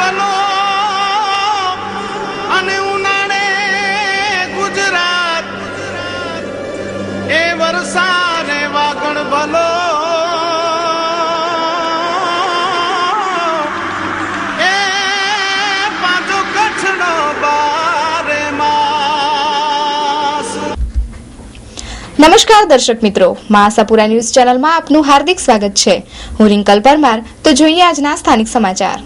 ભલો અને ઉનાળે ગુજરાત એ વરસાદ વાગણ ભલો એ પાછો કચ્છનો બારે માસ। નમસ્કાર દર્શક મિત્રો, મા આશાપુરા ન્યૂઝ ચેનલમાં આપનું હાર્દિક સ્વાગત છે। હું રિંકલ પરમાર। તો જોઈએ આજના સ્થાનિક સમાચાર।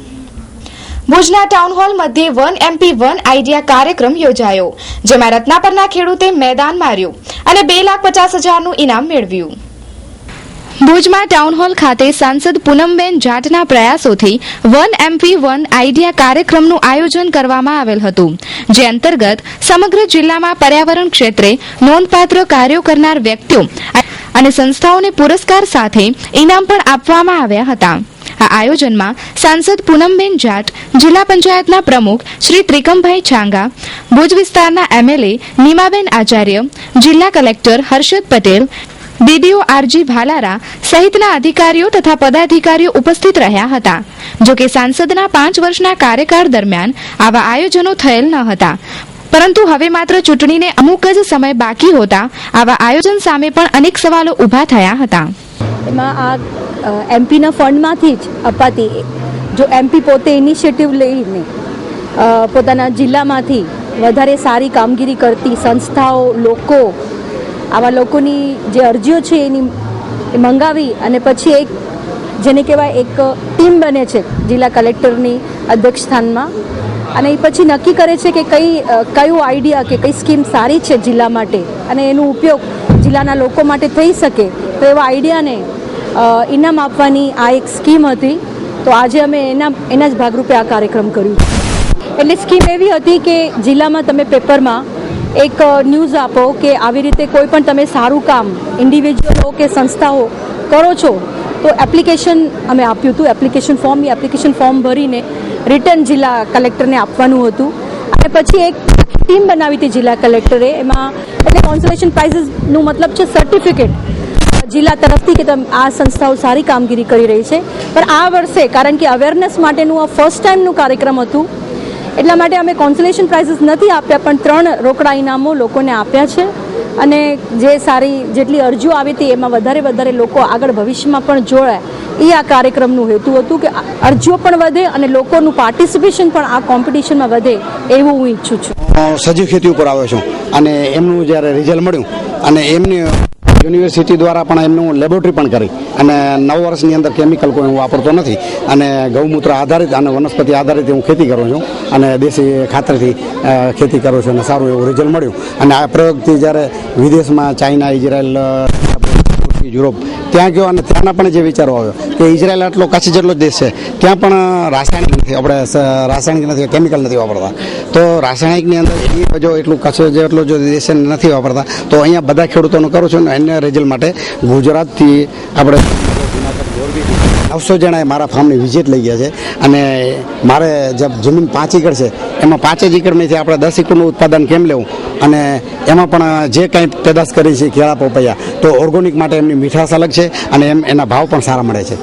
ભુજના ટાઉન હોલ મધ્યે 1 MP 1 આઈડિયા કાર્યક્રમ યોજાયો, જેમાં રત્નાપરના ખેડૂતે મેદાન માર્યું અને 2,50,000નું ઇનામ મેળવ્યું। ભુજમાં ટાઉન હોલ ખાતે સાંસદ પૂનમબેન જાટના પ્રયાસોથી 1 MP 1 આઈડિયા કાર્યક્રમનું આયોજન કરવામાં આવેલ હતું, જે અંતર્ગત સમગ્ર જિલ્લામાં પર્યાવરણ ક્ષેત્રે નોંધપાત્ર કાર્યો કરનાર વ્યક્તિઓ અને સંસ્થાઓને પુરસ્કાર સાથે ઇનામ પણ આપવામાં આવ્યા હતા। આ આયોજનમાં સાંસદ પૂનમબેન જાટ, જિલ્લા પંચાયતના પ્રમુખ શ્રી ત્રિકમભાઈ છાંગા, ભુજ વિસ્તારના MLA નીમાબેન આચાર્ય, જિલ્લા collector Harshad Patel, DDO RG Bhalara સહિતના અધિકારીઓ તથા પદાધિકારીઓ ઉપસ્થિત રહ્યા હતા। જોકે સાંસદના 5 વર્ષના કાર્યકાળ દરમિયાન આવા આયોજનો થયેલ ન હતા, પરંતુ હવે માત્ર ચૂંટણીને અમુક જ સમય બાકી હોતા આવા આયોજન સામે પણ અનેક સવાલો ઊભા થયા હતા। એમાં આ એમપીના ફંડમાંથી જ અપાતી, જો એમપી પોતે ઇનિશિયેટિવ લઈને પોતાના જિલ્લામાંથી વધારે સારી કામગીરી કરતી સંસ્થાઓ, લોકો, આવા લોકોની જે અરજીઓ છે એની મંગાવી અને પછી એક જેને કહેવાય એક ટીમ બને છે જિલ્લા કલેક્ટરની અધ્યક્ષસ્થાનમાં, અને એ પછી નક્કી કરે છે કે કયું આઈડિયા કે કઈ સ્કીમ સારી છે જિલ્લા માટે અને એનો ઉપયોગ જિલ્લાના લોકો માટે થઈ શકે, તો એવા આઈડિયાને ઇનામ આપવાની આ એક સ્કીમ હતી। તો આજે અમે એના જ ભાગરૂપે આ કાર્યક્રમ કર્યું। એટલે સ્કીમ એવી હતી કે જિલ્લામાં તમે પેપરમાં એક ન્યૂઝ આપો કે આવી રીતે કોઈ પણ તમે સારું કામ ઇન્ડિવિજ્યુઅલો કે સંસ્થાઓ કરો છો તો એપ્લિકેશન અમે આપ્યું હતું, એપ્લિકેશન ફોર્મ ભરીને રિટર્ન જિલ્લા કલેક્ટરને આપવાનું હતું, અને પછી એક ટીમ બનાવી હતી જિલ્લા કલેક્ટરે। એમાં એટલે કોન્સોલેશન પ્રાઇઝનું મતલબ છે સર્ટિફિકેટ જિલ્લા તરફથી કે આ સંસ્થાઓ સારી કામગીરી કરી રહી છે। પણ આ વર્ષે કારણ કે અવેરનેસ માટેનું આ ફર્સ્ટ ટાઈમનું કાર્યક્રમ હતું, એટલા માટે અમે કોન્સોલેશન પ્રાઇઝીસ નથી આપ્યા, પણ 3 રોકડા ઇનામો લોકોને આપ્યા છે। અને જે સારી જેટલી અરજીઓ આવી હતી એમાં વધારે લોકો આગળ ભવિષ્યમાં પણ જોડાય, એ આ કાર્યક્રમનું હેતુ હતું કે અરજીઓ પણ વધે અને લોકોનું પાર્ટિસિપેશન પણ આ કોમ્પિટિશનમાં વધે, એવું હું ઈચ્છું છું। સજીવ ખેતી ઉપર આવ્યો છું અને એમનું જ્યારે રિઝલ્ટ મળ્યું અને એમની યુનિવર્સિટી દ્વારા પણ એમનું લેબોરેટરી પણ કરી અને 9 વર્ષની અંદર કેમિકલ કોઈ હું વાપરતો નથી અને ગૌમૂત્ર આધારિત અને વનસ્પતિ આધારિત હું ખેતી કરું છું અને દેશી ખાતરથી ખેતી કરું છું અને સારું એવું રિઝલ્ટ મળ્યું। અને આ પ્રયોગથી જ્યારે વિદેશમાં ચાઇના, ઇઝરાયલ, યુરોપ ત્યાં ગયો અને ત્યાંના પણ જે વિચારો આવ્યો કે ઇઝરાયલ આટલો કચ્છ જેટલો દેશ છે, ત્યાં પણ રાસાયણિક નથી, કેમિકલ નથી વાપરતા, તો રાસાયણિકની અંદર જો એટલું કચ્છ જેટલો જો દેશ નથી વાપરતા, તો અહીંયા બધા ખેડૂતોનું કરું છું અને એના રિઝલ્ટ માટે ગુજરાતથી આપણે 900 જણાએ મારા ફાર્મની વિઝિટ લઈ ગયા છે અને મારે જે જમીન 5 એકર છે એમાં 5 જ એકરમાંથી આપણે 10 એકરનું ઉત્પાદન કેમ લેવું અને એમાં પણ જે કંઈ પેદાશ કરી છે કેળા, પપૈયા, તો ઓર્ગોનિક માટે એમની મીઠાશ અલગ છે અને એના ભાવ પણ સારા મળે છે।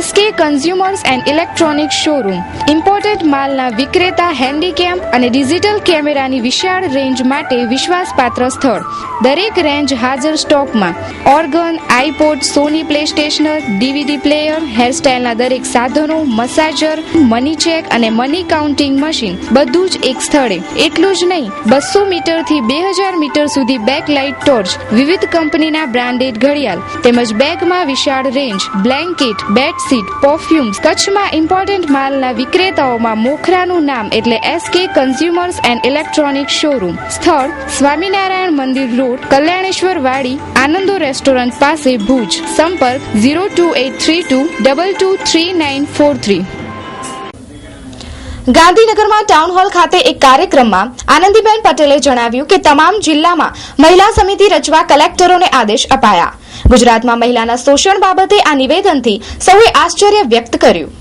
SK consumers and electronic showroom imported માલના વિક્રેતા, હેન્ડીકેમ અને ડિજિટલ કેમેરાની વિશાળ રેન્જ માટે વિશ્વાસપાત્ર સ્થળ। દરેક રેન્જ હાજર સ્ટોકમાં ઓર્ગન, આઈપોડ, સોની પ્લે સ્ટેશનર, DVD પ્લેયર, હેરસ્ટાઇલના દરેક સાધનો, મસાજર, મની ચેક અને મની કાઉન્ટિંગ મશીન, બધું જ એક સ્થળે। એટલું જ નહીં, 200 મીટરથી 2000 મીટર સુધી બેકલાઇટ ટોર્ચ, વિવિધ કંપનીના બ્રાન્ડેડ ઘડિયાળ તેમજ બેગમાં વિશાળ રેન્જ, બ્લેન્કેટ, બેડશીટ, પરફ્યુમ્સ। કચ્છમાં ઇમ્પોર્ટન્ટ માલના વિક્રેતાઓમાં મોખરાનું નામ એટલે SK consumers and electronic showroom. સ્થળ સ્વામિનારાયણ મંદિર રોડ, કલ્યાણેશ્વર વાડી, આનંદો રેસ્ટોરન્ટ પાસે, ભુજ। સંપર્ક 02832223943। ગાંધીનગરમાં ટાઉન હોલ ખાતે એક કાર્યક્રમમાં આનંદીબેન પટેલે જણાવ્યું કે તમામ જિલ્લામાં મહિલા સમિતિ રચવા કલેક્ટરોને આદેશ અપાયા। ગુજરાતમાં મહિલાના શોષણ બાબતે આ નિવેદનથી સૌએ આશ્ચર્ય વ્યક્ત કર્યું।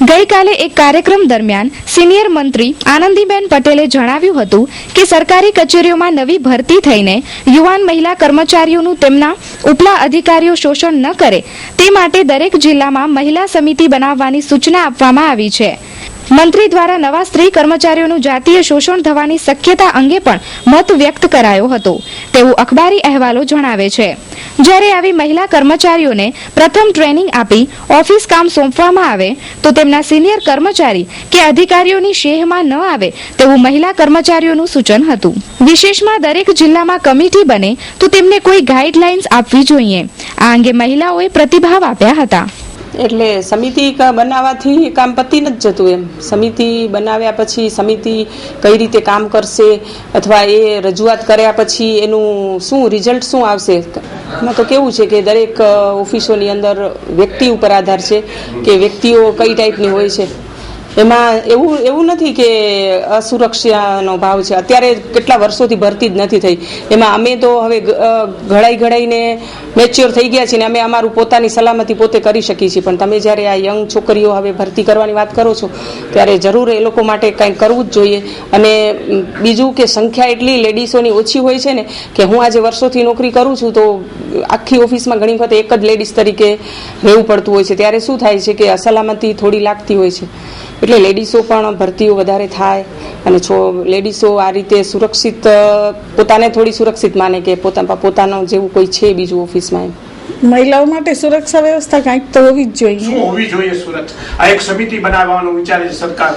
ગઈકાલે એક કાર્યક્રમ દરમિયાન સિનિયર મંત્રી આનંદીબેન પટેલે જણાવ્યું હતું કે સરકારી કચેરીઓમાં નવી ભરતી થઈને યુવાન મહિલા કર્મચારીઓનું તેમના ઉપલા અધિકારીઓ શોષણ ન કરે તે માટે દરેક જિલ્લામાં મહિલા સમિતિ બનાવવાની સૂચના આપવામાં આવી છે. મંત્રી દ્વારા નવા સ્ત્રી કર્મચારીઓનું જાતીય શોષણ થવાની શક્યતા અંગે પણ મત વ્યક્ત કરાયો હતો તેવું અખબારી અહેવાલો જણાવે છે. જ્યારે આવી મહિલા કર્મચારીઓને પ્રથમ ટ્રેનિંગ આપી ઓફિસ કામ સોંપવામાં આવે તો તેમના સિનિયર કર્મચારી કે અધિકારીઓની શેહમાં ન આવે તેવું મહિલા કર્મચારીઓનું સૂચન હતું. વિશેષમાં દરેક જિલ્લામાં કમિટી બને તો તેમને કોઈ ગાઈડલાઇન્સ આપવી જોઈએ. આ અંગે મહિલાઓએ પ્રતિભાવ આપ્યા હતા. એટલે સમિતિ બનાવવાથી કામ પતી નથી જતું. એમ સમિતિ બનાવ્યા પછી સમિતિ કઈ રીતે કામ કરશે અથવા એ રજૂઆત કર્યા પછી એનું શું રિઝલ્ટ શું આવશે. એમાં તો કેવું છે કે દરેક ઓફિસોની અંદર વ્યક્તિ ઉપર આધાર છે કે વ્યક્તિઓ કઈ ટાઈપની હોય છે. એમાં એવું નથી કે અસુરક્ષાનો ભાવ છે. અત્યારે કેટલા વર્ષોથી ભરતી જ નથી થઈ. એમાં અમે તો હવે ઘડાઈને મેચ્યોર થઈ ગયા છીએ ને અમે અમારું પોતાની સલામતી પોતે કરી શકીએ છીએ. પણ તમે જ્યારે આ યંગ છોકરીઓ હવે ભરતી કરવાની વાત કરો છો ત્યારે જરૂર એ લોકો માટે કંઈક કરવું જ જોઈએ. અને બીજું કે સંખ્યા એટલી લેડીઝોની ઓછી હોય છે ને કે હું આજે વર્ષોથી નોકરી કરું છું તો આખી ઓફિસમાં ઘણી વખત એક જ લેડીઝ તરીકે રહેવું પડતું હોય છે. ત્યારે શું થાય છે કે અસલામતી થોડી લાગતી હોય છે. એટલે લેડીઝો પણ ભરતીઓ વધારે થાય અને લેડીઝો આ રીતે સુરક્ષિત પોતાને થોડી સુરક્ષિત માને કે પોતાનો જેવું કોઈ છે બીજું ઓફિસમાં. મહિલાઓ માટે સુરક્ષા વ્યવસ્થા કંઈક તો હોવી જ જોઈએ. શું હોવી જોઈએ સુરક્ષા? આ એક સમિતિ બનાવવાનું વિચારે છે સરકાર.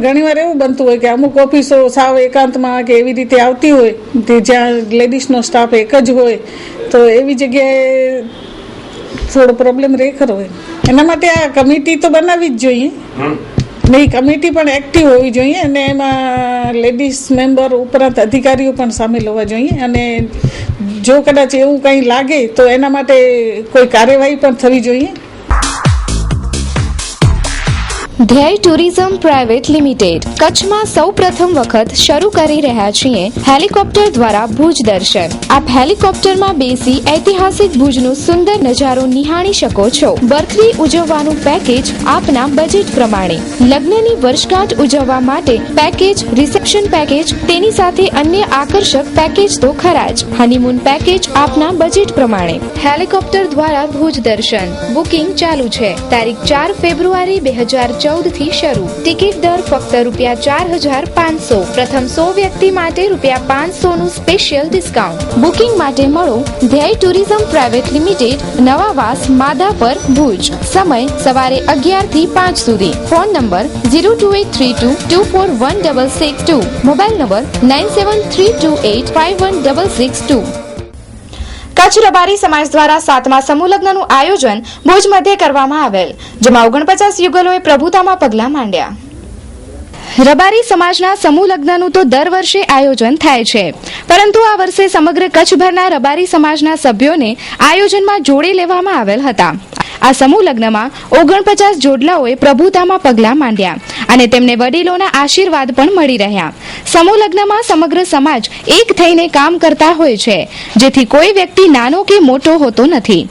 ઘણીવાર એવું બનતું હોય કે અમુક ઓફિસો સાવ એકાંતમાં કે એવી રીતે આવતી હોય કે જ્યાં લેડીઝનો સ્ટાફ એક જ હોય તો એવી જગ્યાએ થોડો પ્રોબ્લેમ રહે ખરો હોય. એના માટે આ કમિટી તો બનાવવી જ જોઈએ ને એ કમિટી પણ એક્ટિવ હોવી જોઈએ અને એમાં લેડીઝ મેમ્બર ઉપરાંત અધિકારીઓ પણ સામેલ હોવા જોઈએ. અને જો કદાચ એવું કંઈ લાગે તો એના માટે કોઈ કાર્યવાહી પણ થવી જોઈએ. ધ્યેય ટુરિઝમ પ્રાઇવેટ લિમિટેડ કચ્છમાં સૌપ્રથમ વખત શરૂ કરી રહ્યા છીએ હેલિકોપ્ટર દ્વારા ભુજ દર્શન. આપ હેલિકોપ્ટરમાં બેસી ઐતિહાસિક ભુજનો સુંદર નજારો નિહાળી શકો છો. બર્થડે ઉજવવાનું પેકેજ આપના બજેટ પ્રમાણે. લગ્નની વર્ષગાંઠ ઉજવવા માટે પેકેજ, રિસેપ્શન પેકેજ, તેની સાથે અન્ય આકર્ષક પેકેજ તો ખરા જ. હનીમૂન પેકેજ આપના બજેટ પ્રમાણે. હેલિકોપ્ટર દ્વારા ભુજ દર્શન બુકિંગ ચાલુ છે. તારીખ 4 ફેબ્રુઆરી 2014 થી શરૂ. ટિકિટ દર ફક્ત ₹4,500. પ્રથમ 100 વ્યક્તિ માટે ₹500 નું સ્પેશિયલ ડિસ્કાઉન્ટ. બુકિંગ માટે મળો ધ્યેય tourism private limited, Navavas, Madhapar, Bhuj. સમય સવારે 11 થી 5 સુધી. Phone number 02832241662. Mobile number 9732851662. Kutch Rabari સમાજ દ્વારા 7મા સમૂહ લગ્નનું આયોજન ભુજ મધ્યે કરવામાં આવેલ, જેમાં 49 યુગલોએ પ્રભુતામાં પગલાં માંડ્યા. રબારી સમાજના સમૂહ લગ્નનું તો દર વર્ષે આયોજન થાય છે, પરંતુ આ વર્ષે સમગ્ર કચ્છભરના રબારી સમાજના સભ્યોને આયોજનમાં જોડે લેવામાં આવેલ હતા. આ સમૂહ લગ્નમાં 49 જોડલાઓએ પ્રભુતામાં પગલાં માંડ્યા અને તેમને વડીલોના આશીર્વાદ પણ મળી રહ્યા. સમૂહ લગ્નમાં સમગ્ર સમાજ એક થઈને કામ કરતા હોય છે, જેથી કોઈ વ્યક્તિ નાનો કે મોટો હોતો નથી.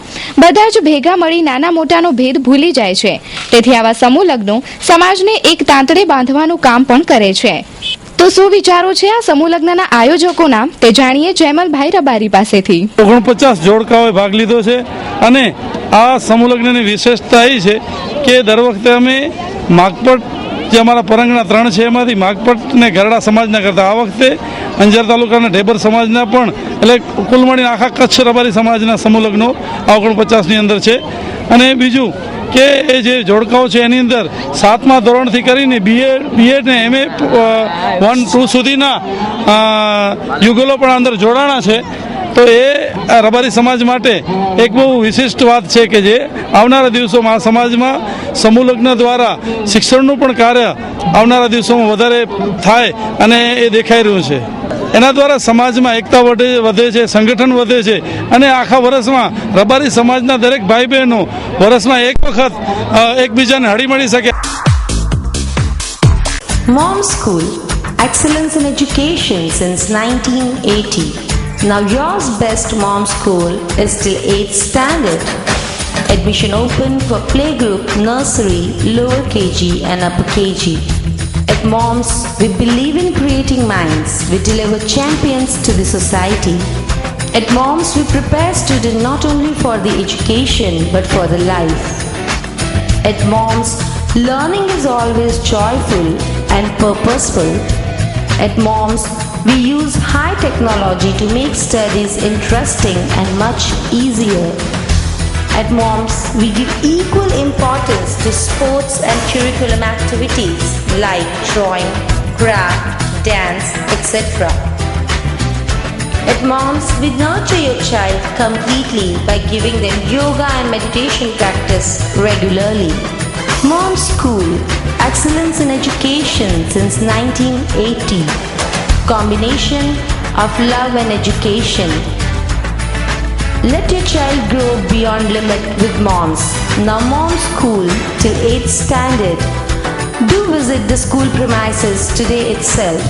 બધા જ ભેગા મળી નાના મોટાનો ભેદ ભૂલી જાય છે. તેથી આવા સમૂહ લગ્નો સમાજને એક તાંતડે બાંધવાનું કામ પણ કરે છે. તો શું વિચારો છે આ સમૂહ લગ્નના આયોજકોના, તે જાણીએ જયમલભાઈ રબારી પાસેથી. 49 જોડકાઓએ ભાગ લીધો છે અને આ સમૂહ લગ્નની વિશેષતા એ છે કે દર વખતે અમે માગપટ જે અમારા પરંગણા 3 છે એમાંથી માગપટ ને ગરડા સમાજના કરતા આ વખતે અંજાર તાલુકાના ઢેબર સમાજના પણ એટલે કુલ મળીને આખા કચ્છ રબારી સમાજના સમૂહ લગ્નો 49ની અંદર છે. અને બીજું કે એ જે જોડકાઓ છે એની અંદર 7મા ધોરણથી કરીને બીએડ ને MA 1-2 સુધીના યુગલો પણ અંદર જોડાણા છે. તો એ રબારી સમાજ માટે એક બહુ વિશિષ્ટ વાત છે કે જે આવનારા દિવસોમાં આ સમાજમાં સમૂહ લગ્ન દ્વારા શિક્ષણનું પણ કાર્ય આવનારા દિવસોમાં વધારે થાય અને એ દેખાઈ રહ્યું છે. એના દ્વારા સમાજમાં એકતા વધે છે, સંગઠન વધે છે અને આખા વર્ષમાં રબારી સમાજના દરેક ભાઈ બહેનો વર્ષમાં એક વખત એકબીજાને હળીમળી શકે. Mom School, excellence in education since 1980. Now yours best mom school is till 8th standard. Admission open for playgroup, nursery, lower KG and upper KG. At MOMS, we believe in creating minds. We deliver champions to the society. At MOMS, we prepare students not only for the education but for the life. At MOMS, learning is always joyful and purposeful. At MOMS, we use high technology to make studies interesting and much easier. At MOMS, we give equal importance to sports and curriculum activities like drawing, craft, dance, etc. At MOMS, we nurture your child completely by giving them yoga and meditation practice regularly. MOMS School, excellence in education since 1980. Combination of love and education. Let your child grow beyond limit with MOMS. Now MOMS School till 8th standard. Do visit the school premises today itself.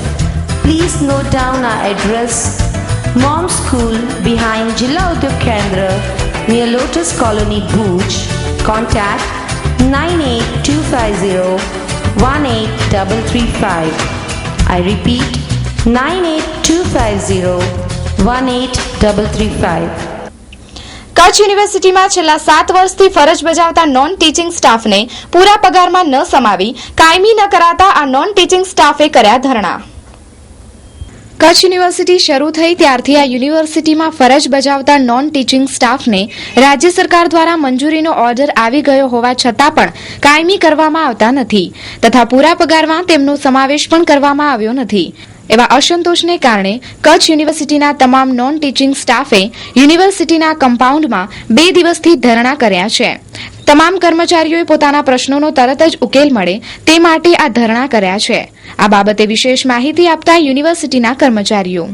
Please note down our address. MOMS School behind Jilla Udyog Kendra near Lotus Colony, Bhuj. Contact 9825018335. I repeat 9825018335. Kutch યુનિવર્સિટીમાં છેલ્લા 7 વર્ષથી ફરજ બજાવતા non teaching સ્ટાફને પૂરા પગારમાં ન સમાવી કાયમી ન કરાતા આ નોન ટીચિંગ સ્ટાફે કર્યા ધરણા. કચ્છ યુનિવર્સિટી શરૂ થઈ ત્યારથી આ યુનિવર્સિટીમાં ફરજ બજાવતા નોન ટીચિંગ સ્ટાફને રાજ્ય સરકાર દ્વારા મંજૂરીનો ઓર્ડર આવી ગયો હોવા છતાં પણ કાયમી કરવામાં આવતા નથી તથા પૂરા પગારમાં તેમનો સમાવેશ પણ કરવામાં આવ્યો નથી. એવા અસંતોષને કારણે કચ્છ યુનિવર્સિટીના તમામ નોન ટીચિંગ સ્ટાફે યુનિવર્સિટીના કમ્પાઉન્ડમાં 2 દિવસથી ધરણા કર્યા છે. તમામ કર્મચારીઓએ પોતાના પ્રશ્નોનો તરત જ ઉકેલ મળે તે માટે આ ધરણા કર્યા છે. આ બાબતે વિશેષ માહિતી આપતા યુનિવર્સિટીના કર્મચારીઓ.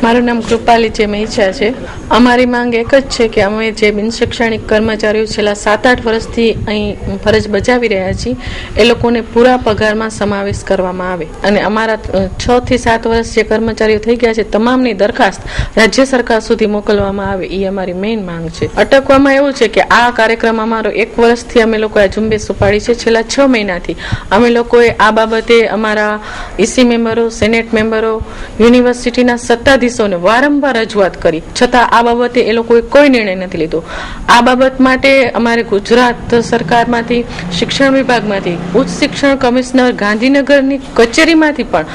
મારું નામ કૃપાલી છે, મહેચા છે. અમારી માંગ એક જ છે કે અમે જે બિન શૈક્ષણિક કર્મચારીઓ છેલ્લા 7-8 વર્ષથી અહીં ફરજ બજાવી રહ્યા છીએ એ લોકોને પૂરા પગારમાં સમાવેશ કરવામાં આવે અને અમારા 6 થી 7 વર્ષ જે કર્મચારીઓ થઈ ગયા છે તમામની દરખાસ્ત રાજ્ય સરકાર સુધી મોકલવામાં આવે એ અમારી મેઇન માંગ છે. અટકવામાં એવું છે કે આ કાર્યક્રમ અમારો 1 વર્ષથી અમે લોકોએ ઝુંબેશ ઉપાડી છે. છેલ્લા 6 મહિનાથી અમે લોકોએ આ બાબતે અમારા ઈસી મેમ્બરો, સેનેટ મેમ્બરો, યુનિવર્સિટીના સત્તાધીશોને વારંવાર રજૂઆત કરી છતાં આ બાબતે એ લોકોએ કોઈ નિર્ણય નથી લીધો. આ બાબત માટે અમારે ગુજરાત સરકારમાંથી, શિક્ષણ વિભાગમાંથી, ઉચ્ચ શિક્ષણ કમિશનર ગાંધીનગરની કચેરીમાંથી પણ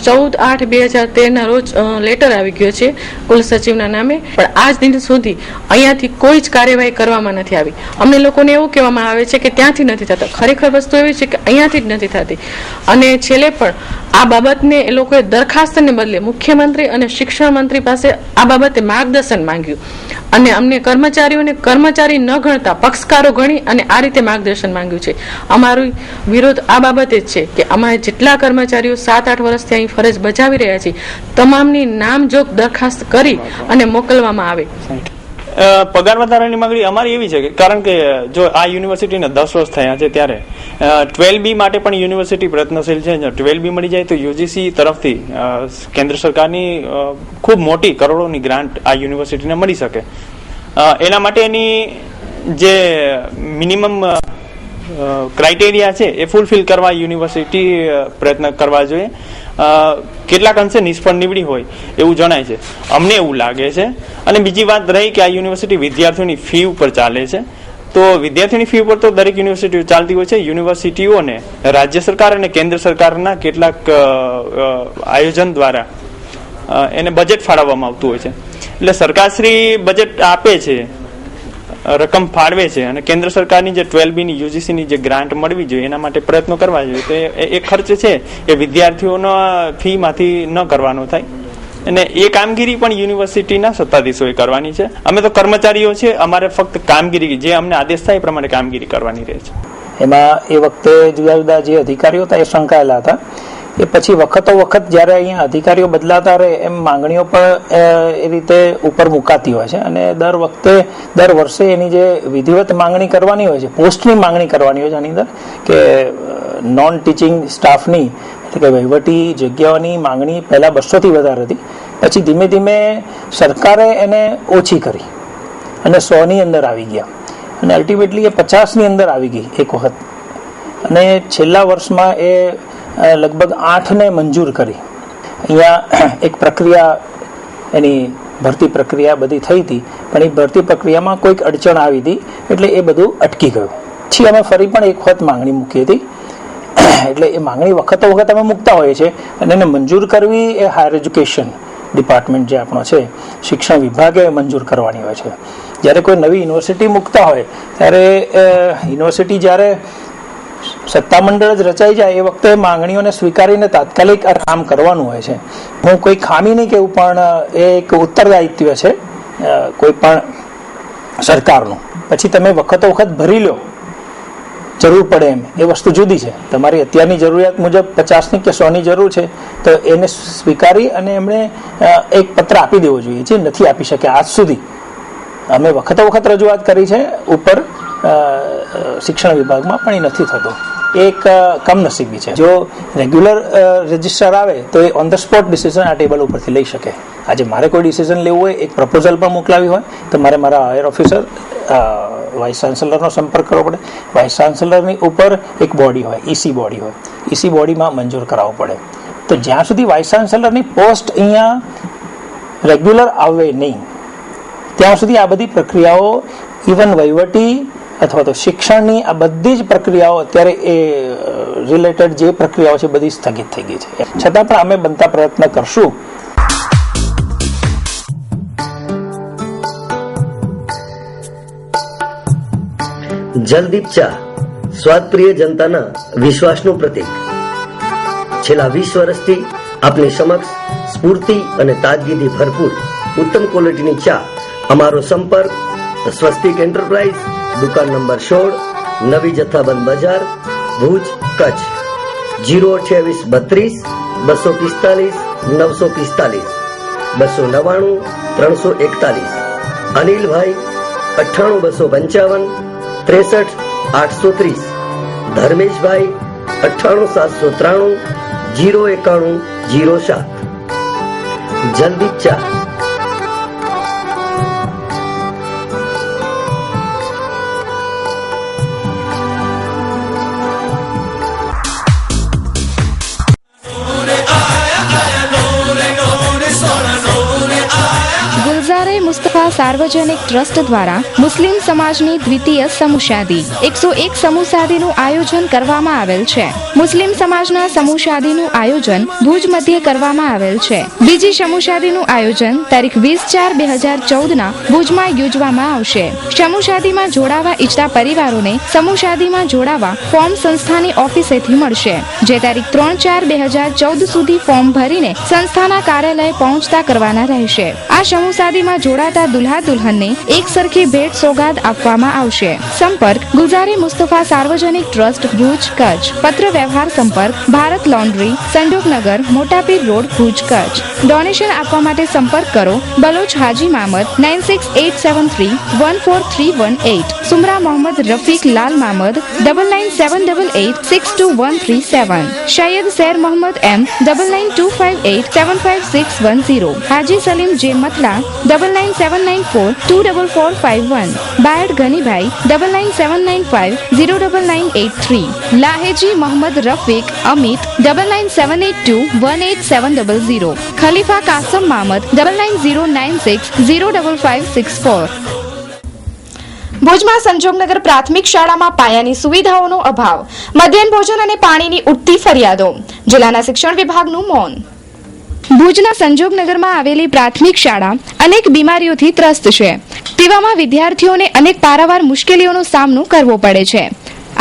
14/8/2013 રોજ લેટર આવી ગયો છે કુલ સચિવના નામે, પણ આજ દિન સુધી અહીંયાથી કોઈ જ કાર્યવાહી કરવામાં નથી આવી. અમને લોકોને એવું કહેવામાં આવે છે કે ત્યાંથી નથી થતા. ખરેખર વસ્તુ એવી છે કે અહીંયાથી જ નથી થતી. અને છેલ્લે પણ આ બાબતને એ લોકોએ દરખાસ્તને બદલે મુખ્યમંત્રી અને શિક્ષણ મંત્રી પાસે આ બાબતે માર્ગદર્શન માંગ્યું અને અમને કર્મચારીઓને કર્મચારી ન ગણતા પક્ષકારો ગણી અને આ રીતે માર્ગદર્શન માંગ્યું છે. અમારો વિરોધ આ બાબતે જ છે કે અમારે જેટલા કર્મચારીઓ 7-8 વર્ષથી અહીં ફરજ બજાવી રહ્યા છે તમામની નામજોગ દરખાસ્ત કરી અને મોકલવામાં આવે. પગાર વધારાની માંગણી અમારી એવી છે કે કારણ કે જો આ યુનિવર્સિટીને 10 વર્ષ થયા છે ત્યારે 12B માટે પણ યુનિવર્સિટી પ્રયત્નશીલ છે. 12B મળી જાય તો યુજીસી તરફથી કેન્દ્ર સરકારની ખૂબ મોટી કરોડોની ગ્રાન્ટ આ યુનિવર્સિટીને મળી શકે. એના માટેની જે મિનિમમ ક્રાઇટેરિયા છે એ ફૂલફિલ કરવા યુનિવર્સિટી પ્રયત્ન કરવા જોઈએ. કેટલાક અંશે નિષ્ફળ નીવડી હોય એવું જણાય છે, અમને એવું લાગે છે. અને બીજી વાત રહી કે આ યુનિવર્સિટી વિદ્યાર્થીઓની ફી ઉપર ચાલે છે, તો વિદ્યાર્થીઓની ફી ઉપર તો દરેક યુનિવર્સિટીઓ ચાલતી હોય છે. યુનિવર્સિટીઓને રાજ્ય સરકાર અને કેન્દ્ર સરકારના કેટલાક આયોજન દ્વારા એને બજેટ ફાળવવામાં આવતું હોય છે. એટલે સરકારશ્રી બજેટ આપે છે, રકમ ફાળવે છે અને કેન્દ્ર સરકારની જે 12Bની યુજીસીની જે ગ્રાન્ટ મળવી જોઈએ એના માટે પ્રયત્નો કરવા જોઈએ. તો એ ખર્ચ છે એ વિદ્યાર્થીઓના ફીમાંથી ન કરવાનો થાય અને એ કામગીરી પણ યુનિવર્સિટીના સત્તાધીશોએ કરવાની છે. અમે તો કર્મચારીઓ છે, અમારે ફક્ત કામગીરી જે અમને આદેશ થાય એ પ્રમાણે કામગીરી કરવાની રહે છે. એમાં એ વખતે જુદા જુદા જે અધિકારીઓ હતા એ સંકળાયેલા હતા. એ પછી વખતો વખત જ્યારે અહીંયા અધિકારીઓ બદલાતા રહે એમ માંગણીઓ પણ એ રીતે ઉપર મુકાતી હોય છે અને દર વર્ષે એની જે વિધિવત માંગણી કરવાની હોય છે, પોસ્ટની માંગણી કરવાની હોય છે આની અંદર કે નોન ટીચિંગ સ્ટાફની એટલે કે વહીવટી જગ્યાઓની માંગણી પહેલાં 200થી વધારે હતી. પછી ધીમે ધીમે સરકારે એને ઓછી કરી અને 100ની અંદર આવી ગયા અને અલ્ટિમેટલી એ 50ની અંદર આવી ગઈ એક વખત, અને છેલ્લા વર્ષમાં એ લગભગ 8ને મંજૂર કરી. અહીંયા એક પ્રક્રિયા, એની ભરતી પ્રક્રિયા બધી થઈ હતી, પણ એ ભરતી પ્રક્રિયામાં કોઈક અડચણ આવી હતી એટલે એ બધું અટકી ગયું. પછી અમે ફરી પણ એક વખત માંગણી મૂકી હતી. એટલે એ માંગણી વખતો વખત અમે મૂકતા હોઈએ છીએ, અને એને મંજૂર કરવી એ હાયર એજ્યુકેશન ડિપાર્ટમેન્ટ જે આપણો છે, શિક્ષણ વિભાગે મંજૂર કરવાની હોય છે. જ્યારે કોઈ નવી યુનિવર્સિટી મૂકતા હોય ત્યારે યુનિવર્સિટી જ્યારે સત્તામંડળ જ રચાઈ જાય એ વખતે માંગણીઓને સ્વીકારીને તાત્કાલિક આ કામ કરવાનું હોય છે. હું કોઈ ખામી નહીં કહેવું, પણ એ એક ઉત્તરદાયિત્વ છે કોઈ પણ સરકારનું. પછી તમે વખતો વખત ભરી લો જરૂર પડે એમ, એ વસ્તુ જુદી છે. તમારી અત્યારની જરૂરિયાત મુજબ 50ની કે 100ની જરૂર છે તો એને સ્વીકારી અને એમણે એક પત્ર આપી દેવો જોઈએ, જે નથી આપી શક્યા આજ સુધી. અમે વખતો વખત રજૂઆત કરી છે ઉપર શિક્ષણ વિભાગમાં, પણ એ નથી થતો. એક કમનસીબી છે. જો રેગ્યુલર રજિસ્ટ્રાર આવે તો એ ઓન ધ સ્પોટ ડિસિઝન આ ટેબલ ઉપરથી લઈ શકે. આજે મારે કોઈ ડિસિઝન લેવું હોય, એક પ્રપોઝલ પણ મોકલાવી હોય, તો મારે મારા હાયર ઓફિસર વાઇસ ચાન્સેલરનો સંપર્ક કરવો પડે. વાઇસ ચાન્સેલરની ઉપર એક બોડી હોય, ઈસી બોડી હોય, ઈસી બોડીમાં મંજૂર કરાવવો પડે. તો જ્યાં સુધી વાઇસ ચાન્સેલરની પોસ્ટ અહીંયા રેગ્યુલર આવે નહીં ત્યાં સુધી આ બધી પ્રક્રિયાઓ, ઇવન વહીવટી અથવા તો શિક્ષણની આ બધી જ પ્રક્રિયાઓ અત્યારે એ રિલેટેડ જે પ્રક્રિયાઓ છે બધી સ્થગિત થઈ ગઈ છે. છતાં પણ અમે બનતા પ્રયત્ન કરશું. જલદીપ ચા સ્વાદપ્રિય જનતાના વિશ્વાસનું પ્રતીક. છેલ્લા 20 વર્ષથી આપની સમક્ષ સ્ફૂર્તિ અને તાજગીથી ભરપૂર ઉત્તમ ક્વોલિટીની ચા. અમારો સંપર્ક સ્વસ્તિક એન્ટરપ્રાઇઝ, દુકાન નંબર 16, નવી જથ્થાબંધ બજાર, ભુજ, કચ્છ. 02832 245 945 299 341. અનિલભાઈ 98255 63 830. ધર્મેશભાઈ 98793 091 07. જલદીપ ચા. ગુલઝારે મુસ્તફા સાર્વજનિક ટ્રસ્ટ દ્વારા મુસ્લિમ સમાજની દ્વિતીય સમૂહ શાદી 101 સમૂહ શાદીનું આયોજન કરવામાં આવેલ છે. મુસ્લિમ સમાજના સમૂહ શાદીનું આયોજન ભુજ મધ્યે કરવામાં આવેલ છે. બીજી સમૂહ શાદીનું આયોજન તારીખ 20/4/2014 ભુજમાં યોજવામાં આવશે. સમૂહ શાદીમાં જોડાવા ઈચ્છતા પરિવારોને સમૂહ શાદીમાં જોડાવા ફોર્મ સંસ્થાની ઓફિસેથી મળશે, જે તારીખ 3/4/2014 સુધી ફોર્મ ભરીને સંસ્થાના કાર્યાલય પહોંચતા કરવાના રહેશે. આ સમૂહ શાદીમાં જોડાતા દુલ્હા દુલ્હનને એક સરખી ભેટ સોગાદ આપવામાં આવશે. સંપર્ક ગુલઝારે મુસ્તફા સાર્વજનિક ટ્રસ્ટ, ભુજ, કચ્છ. પત્ર વ્યવહાર સંપર્ક Bharat laundry, Sandoknagar, Motapir road, Bhuj, Kutch. Donation આપવા માટે સંપર્ક કરો બલોચ હાજી મામદ 9687314318, સુમરા મોહમ્મદ રફીક લાલ મામદ 9978862137, શાયદ શેર મોહમ્મદ M 9925875610, હાજી સલીમ જે મથલા 9979424451, બાયડ ગનીભાઈ 9979509983, લાહેજી મોહમ્મદ રફીક અમિત 9978218700, ખલીફા કાસમ મામદ 9909605564. ભુજમાં સંજોગનગર પ્રાથમિક શાળામાં પાયાની સુવિધાઓનો અભાવ, મધ્યાહન ભોજન અને પાણીની ઉઠતી ફરિયાદો. જિલ્લાના શિક્ષણ વિભાગનું મૌન. ભુજના સંજોગનગરમાં આવેલી પ્રાથમિક શાળા અનેક બીમારીઓથી ત્રસ્ત છે. તેવામાં વિદ્યાર્થીઓને અનેક પારાવાર મુશ્કેલીઓનો સામનો કરવો પડે છે.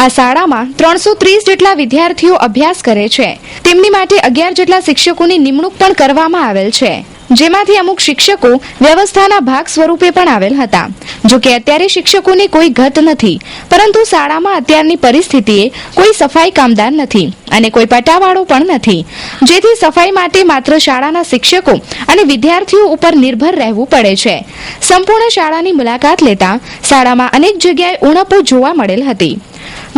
આ શાળામાં 330 જેટલા વિદ્યાર્થીઓ અભ્યાસ કરે છે. તેમની માટે 11 જેટલા શિક્ષકોની નિમણૂક પણ કરવામાં આવેલ છે, જેમાંથી અમુક શિક્ષકો વ્યવસ્થાના ભાગ સ્વરૂપે પણ આવેલ હતા. જો કે અત્યારે શિક્ષકોની કોઈ ઘટ નથી, પરંતુ શાળામાં અત્યારની પરિસ્થિતિએ કોઈ સફાઈ કામદાર નથી અને કોઈ પટાવાળો પણ નથી, જેથી સફાઈ માટે માત્ર શાળાના શિક્ષકો અને વિદ્યાર્થીઓ ઉપર નિર્ભર રહેવું પડે છે. સંપૂર્ણ શાળાની મુલાકાત લેતા શાળામાં અનેક જગ્યાએ ઉણપો જોવા મળેલ હતી.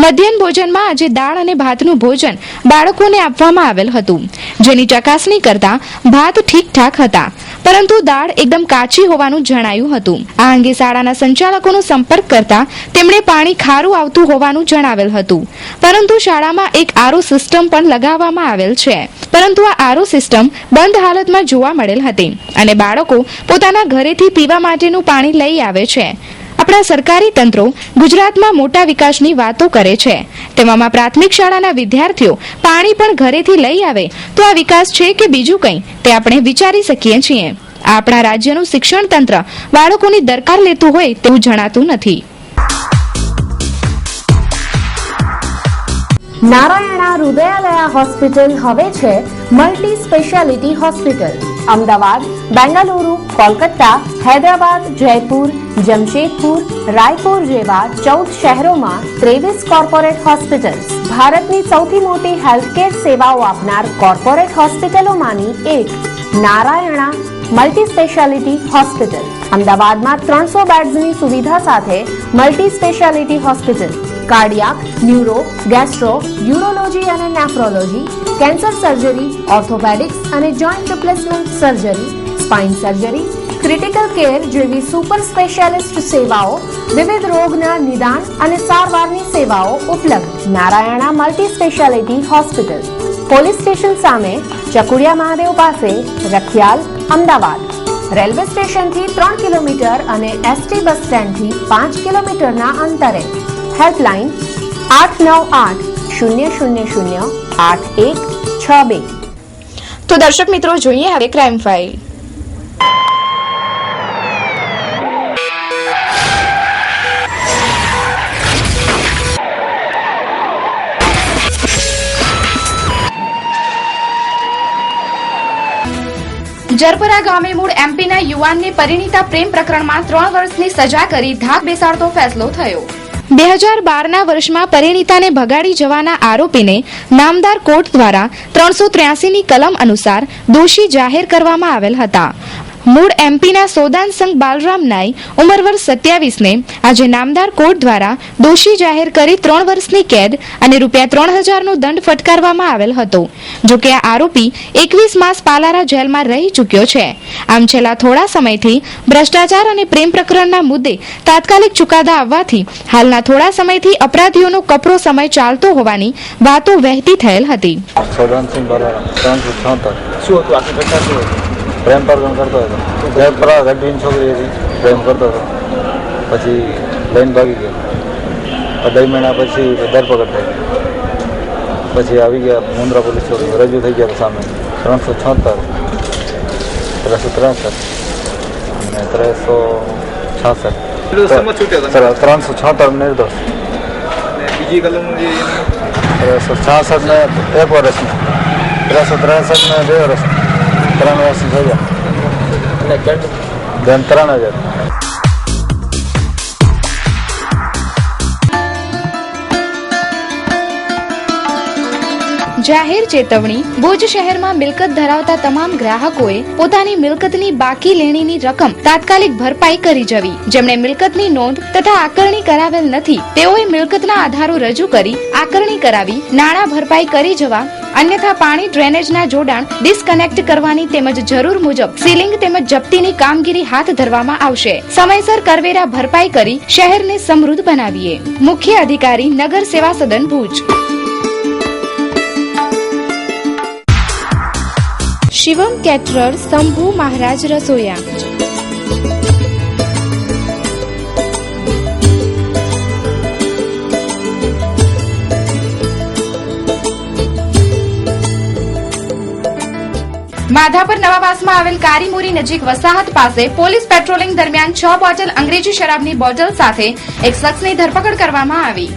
મધ્યાહન ભોજનમાં આજે દાળ અને ભાતનું ભોજન બાળકોને આપવામાં આવેલ હતું, જેની ચકાસણી કરતા ભાત ઠીકઠાક હતા, પરંતુ દાળ એકદમ કાચી હોવાનું જણાયું હતું. આ અંગે શાળાના સંચાલકોનો સંપર્ક કરતા તેમણે પાણી ખારું આવતું હોવાનું જણાવેલ હતું. પરંતુ શાળામાં એક આરઓ સિસ્ટમ પણ લગાવવામાં આવેલ છે, પરંતુ આ આરઓ સિસ્ટમ બંધ હાલતમાં જોવા મળેલ હતી અને બાળકો પોતાના ઘરેથી પીવા માટેનું પાણી લઈ આવે છે. આપણા સરકારી તંત્રો ગુજરાતમાં મોટા વિકાસની વાતો કરે છે, તેવામાં પ્રાથમિક શાળાના વિદ્યાર્થીઓ પાણી પણ ઘરેથી લઈ આવે તો આ વિકાસ છે કે બીજું કંઈ તે આપણે વિચારી શકીએ છીએ. આપણા રાજ્યનું શિક્ષણ તંત્ર બાળકોની દરકાર લેતું હોય તેવું જણાતું નથી. નારાયણા હૃદયાલયા હોસ્પિટલ હવે છે multi speciality hospital. Ahmedabad, Bengaluru, Kolkata, Hyderabad, Jaipur, Jamshedpur, Raipur જેવા 14 શહેરોમાં 23 કોર્પોરેટ હોસ્પિટલ્સ. ભારતની સૌથી મોટી હેલ્થકેર સેવાઓ આપનાર કોર્પોરેટ હોસ્પિટલોમાંની એક નારાયણા મલ્ટી સ્પેશિયાલિટી હોસ્પિટલ. અમદાવાદમાં 300 બેડ્સની સુવિધા સાથે multi speciality hospital. Cardiac, neuro, gastro, urology અને નેફ્રોલોજી, કેન્સર સર્જરી, ઓર્થોપેડિક્સ અને joint replacement surgery, spine surgery, critical care જેવી સુપર સ્પેશિયાલિસ્ટ સેવાઓ, વિવિધ રોગના નિદાન અને સારવારની સેવાઓ ઉપલબ્ધ. Narayana multi speciality hospital, police station સામે, ચકુડિયા મહાદેવ પાસે, રખિયાલ, અમદાવાદ. રેલવે સ્ટેશનથી 3 કિલોમીટર અને એસટી બસ સ્ટેન્ડથી 5 કિલોમીટરના અંતરે. હેલ્પલાઇન 898-000-8162. તો દર્શક મિત્રો, જોઈએ હવે ક્રાઇમ ફાઇલ. જરપરા ગામે મૂળ એમપીના યુવાનને પરિણીતા પ્રેમ પ્રકરણમાં 3 વર્ષની સજા કરી ધાક બેસાડતો ફેસલો થયો. 2012ના વર્ષમાં પરિણીતાને ભગાડી જવાના આરોપીને નામદાર કોર્ટ દ્વારા 383ની કલમ અનુસાર દોષી જાહેર કરવામાં આવેલ હતા. મૂળ એમપીના સોદાન સંઘ બાલરામ નાઈ ઉંમર વર્ષ 27ને આજે નામદાર કોર્ટ દ્વારા દોષી જાહેર કરી 3 વર્ષની કેદ અને ₹3000નો દંડ ફટકારવામાં આવેલ હતો. જોકે આ આરોપી 21 માસ પાલારા જેલમાં રહી ચૂક્યો છે. આમ છેલ્લા થોડા સમયથી ભ્રષ્ટાચાર અને પ્રેમ પ્રકરણના મુદ્દે તાત્કાલિક ચુકાદા આવવાથી હાલના થોડા સમયથી અપરાધીઓનો કપરો સમય ચાલતો હોવાની વાતો વહેતી થયેલ હતી. પ્રેમ પ્રકરણ કરતો હતો. જયપરા ગઢવીની છોકરી હતી, પ્રેમ કરતો હતો. પછી લઈને ભાગી ગયો. 2 મહિના પછી ધરપકડ થઈ. પછી આવી ગયા મુન્દ્રા પોલીસ ચોકી, રજૂ થઈ ગયા સામે 376, 363 અને 366 નિર્દોષ. બીજી કલમ 366 ને 1 વર્ષની, 363 ને 2 વર્ષ, 3 વર્ષની સજા અને દંડ 3000. જાહેર ચેતવણી. ભુજ શહેરમાં મિલકત ધરાવતા તમામ ગ્રાહકોએ પોતાની મિલકતની બાકી લેણીની રકમ તાત્કાલિક ભરપાઈ કરી જવી. જેમણે મિલકતની નોંધ તથા આકરણી કરાવેલ નથી તેઓએ મિલકતના આધારો રજૂ કરી આકરણી કરાવી નાણાં ભરપાઈ કરી જવા. અન્યથા પાણી ડ્રેનેજના જોડાણ ડિસ્કનેક્ટ કરવાની તેમજ જરૂર મુજબ સીલિંગ તેમજ જપ્તીની કામગીરી હાથ ધરવામાં આવશે. સમયસર કરવેરા ભરપાઈ કરી શહેરને સમૃદ્ધ બનાવીએ. મુખ્ય અધિકારી નગર સેવા સદન ભુજ. શિવમ કેટરર શંભુ મહારાજ રસોયા. માધાપર નવાવાસમાં આવેલ કારીમોરી નજીક વસાહત પાસે પોલીસ પેટ્રોલિંગ દરમિયાન 6 બોટલ અંગ્રેજી શરાબની બોટલ સાથે એક શખ્સની ધરપકડ કરવામાં આવી.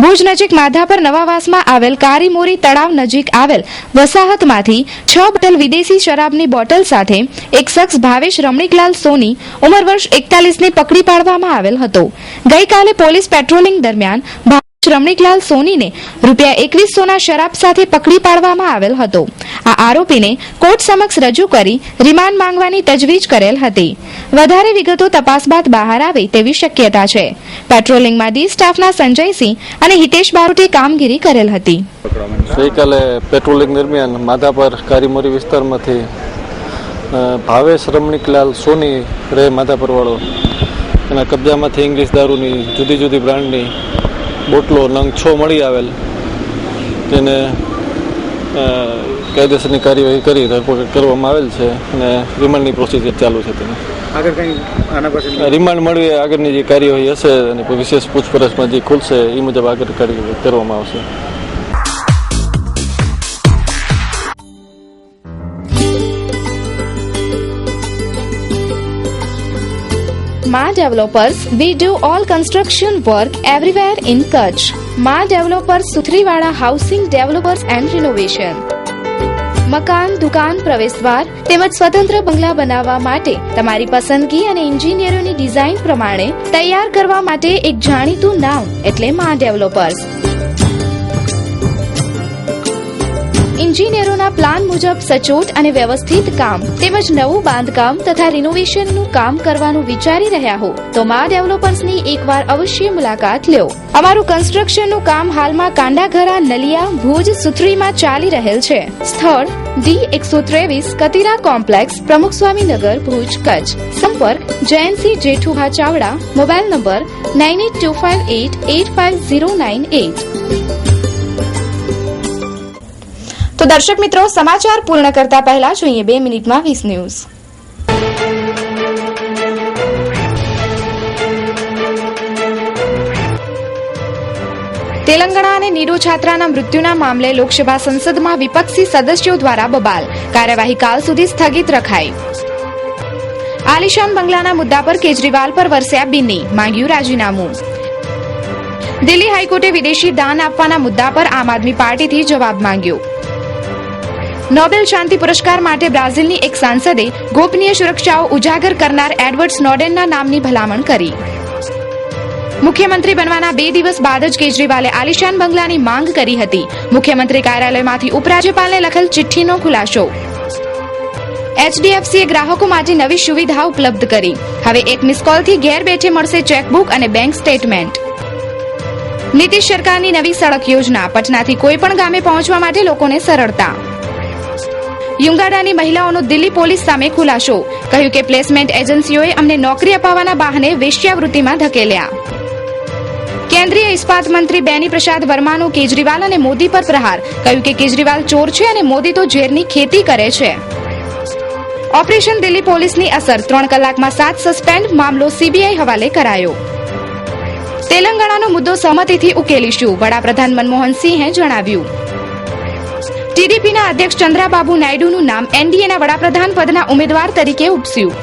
ભુજ નજીક માધાપર નવાવાસમાં આવેલ કારીમોરી તળાવ નજીક આવેલ વસાહતમાંથી 6 બોટલ વિદેશી શરાબની બોટલ સાથે એક શખ્સ ભાવેશ રમણીકલાલ સોની ઉંમર વર્ષ 41ની પકડી પાડવામાં આવેલ હતો. ગઈકાલે પોલીસ પેટ્રોલિંગ દરમિયાન રમણીકલાલ સોનીને ₹2100ના શરાબ સાથે પકડી પાડવામાં આવેલ હતો. આ આરોપીને કોર્ટ સમક્ષ રજૂ કરી રિમાન્ડ માંગવાની તજવીજ કરેલ હતી. વધારે વિગતો તપાસ બાદ બહાર આવે તેવી શક્યતા છે. પેટ્રોલિંગમાં ડી સ્ટાફના સંજયસિંહ અને હિતેશ બારોટે કામગીરી કરેલ હતી. ગઈકાલે પેટ્રોલિંગ દરમિયાન માધાપર કારીમોરી વિસ્તારમાંથી ભાવેશ રમણીકલાલ સોની રે માધાપરવાળો એના કબજામાંથી ઇંગ્લિશ દારૂની જુદી જુદી બ્રાન્ડની બોટલો નંગ 6 મળી આવેલ તેને કાયદેસરની કાર્યવાહી કરી ધરપકડ કરવામાં આવેલ છે અને રિમાન્ડની પ્રોસિજર ચાલુ છે. તેને આગળ કંઈ આના પછી રિમાન્ડ મળવી આગળની જે કાર્યવાહી હશે અને વિશેષ પૂછપરછમાં જે ખુલશે એ મુજબ આગળ કાર્યવાહી કરવામાં આવશે. Ma Developers, we do all construction work everywhere in Kutch. Ma Developers, Suthriwada housing developers and renovation. મકાન, દુકાન, પ્રવેશદ્વાર તેમજ સ્વતંત્ર બંગલા બનાવવા માટે તમારી પસંદગી અને ઇન્જિનિયરોની ડિઝાઇન પ્રમાણે તૈયાર કરવા માટે એક જાણીતું નામ એટલે મા ડેવલપર્સ. ઇન્જિનિયરોના પ્લાન મુજબ સચોટ અને વ્યવસ્થિત કામ તેમજ નવું બાંધકામ તથા રિનોવેશનનું કામ કરવાનું વિચારી રહ્યા હો તો મા ડેવલપર્સની એકવાર અવશ્ય મુલાકાત લ્યો. અમારું કન્સ્ટ્રક્શનનું કામ હાલમાં કાંડાઘરા, નલિયા, ભુજ, સુથરીમાં ચાલી રહેલ છે. સ્થળ D123 કતિરા કોમ્પ્લેક્સ, પ્રમુખસ્વામીનગર, ભુજ, કચ્છ. સંપર્ક જયંતસિંહ જેઠુભા ચાવડા. Mobile number 9825885098. તો દર્શક મિત્રો, સમાચાર પૂર્ણ કરતા પહેલા જોઈએ 2 મિનિટમાં 20 ન્યૂઝ. તેલંગાણા અને નીડો છાત્રાના મૃત્યુના મામલે લોકસભા સંસદમાં વિપક્ષી સદસ્યો દ્વારા બબાલ. કાર્યવાહી કાલ સુધી સ્થગિત રખાઈ. આલિશાન બંગલાના મુદ્દા પર કેજરીવાલ પર વરસ્યા બિન્ની, માંગ્યું રાજીનામું. દિલ્હી હાઈકોર્ટે વિદેશી દાન આપવાના મુદ્દા પર આમ આદમી પાર્ટીથી જવાબ માંગ્યો. નોબેલ શાંતિ પુરસ્કાર માટે બ્રાઝિલની એક સાંસદે ગોપનીય સુરક્ષાઓ ઉજાગર કરનાર એડવર્ડ સ્નોડેનના નામની ભલામણ કરી. મુખ્યમંત્રી બનવાના 2 દિવસ બાદ જ કેજરીવાલે આલિશાન બંગલાની માંગ કરી હતી. મુખ્યમંત્રી કાર્યાલયમાંથી ઉપરાજ્યપાલને લખેલ ચિઠ્ઠીનો ખુલાસો. HDFCએ ગ્રાહકો માટે નવી સુવિધા ઉપલબ્ધ કરી. હવે એક મિસ કોલથી ઘેર બેઠે મળશે ચેકબુક અને બેંક સ્ટેટમેન્ટ. નીતિશ સરકારની નવી સડક યોજના. પટનાથી કોઈ પણ ગામે પહોંચવા માટે લોકોને સરળતા. યુંગાડાની મહિલાઓનો દિલ્હી પોલીસ સામે ખુલાસો. કહ્યું કે પ્લેસમેન્ટ એજન્સીઓએ અમને નોકરી અપાવવાના બહાને વેશ્યાવૃત્તિમાં ધકેલ્યા. કેન્દ્રીય ઇસ્પાત મંત્રી બેની પ્રસાદ વર્માનો કેજરીવાલ અને મોદી પર પ્રહાર. કહ્યું કે કેજરીવાલ ચોર છે અને મોદી તો ઝેરની ખેતી કરે છે. ઓપરેશન દિલ્હી પોલીસની અસર. 3 કલાકમાં 7 સસ્પેન્ડ. મામલો CBI હવાલે કરાયો. તેલંગાણાનો મુદ્દો સહમતિથી ઉકેલીશું, વડાપ્રધાન મનમોહન સિંહે જણાવ્યું. ટીડીપીના અધ્યક્ષ ચંદ્રાબાબુ નાયડુનું નામ NDAના વડાપ્રધાન પદના ઉમેદવાર તરીકે ઉપસ્યું.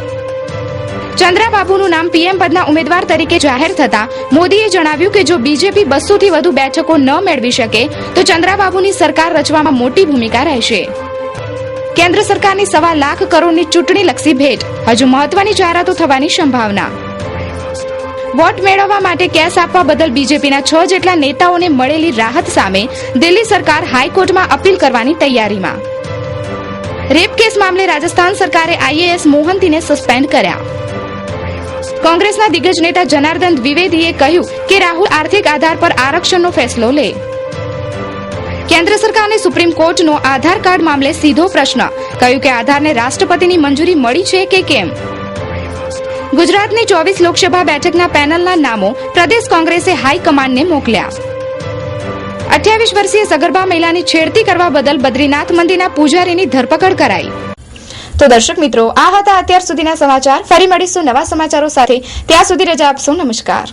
ચંદ્રાબાબુનું નામ PM પદના ઉમેદવાર તરીકે જાહેર થતા મોદીએ જણાવ્યું કે જો બીજેપી 200 થી વધુ બેઠકો ન મેળવી શકે તો ચંદ્રાબાબુની સરકાર રચવામાં મોટી ભૂમિકા રહેશે. કેન્દ્ર સરકારની 1.25 લાખ કરોડની ચૂંટણીલક્ષી ભેટ. હજુ મહત્વની જાહેરાતો થવાની સંભાવના. વોટ મેળવવા માટે કેશ આપવા બદલ બીજેપીના 6 જેટલા નેતાઓને મળેલી રાહત સામે દિલ્હી સરકાર હાઈકોર્ટમાં અપીલ કરવાની તૈયારીમાં. રેપ કેસ મામલે રાજસ્થાન સરકારે IAS મોહંતીને સસ્પેન્ડ કર્યા. કોંગ્રેસના દિગ્ગજ નેતા જનાર્દન દ્વિવેદીએ કહ્યું કે રાહુલ આર્થિક આધાર પર આરક્ષણનો ફેસલો લે. કેન્દ્ર સરકારને સુપ્રીમ કોર્ટનો આધાર કાર્ડ મામલે સીધો પ્રશ્ન. કહ્યું કે આધારને રાષ્ટ્રપતિની મંજૂરી મળી છે કે કેમ. ગુજરાતની 24 લોકસભા બેઠકના પેનલના નામો પ્રદેશ કોંગ્રેસે હાઈકમાન્ડને મોકલ્યા. 28 વર્ષીય સગર્ભા મહિલાની છેડતી કરવા બદલ બદ્રીનાથ મંદિરના પૂજારીની ધરપકડ કરાઈ. તો દર્શક મિત્રો, આ હતા અત્યાર સુધીના સમાચાર. ફરી મળીશું નવા સમાચારો સાથે. ત્યાં સુધી રજા આપશો. નમસ્કાર.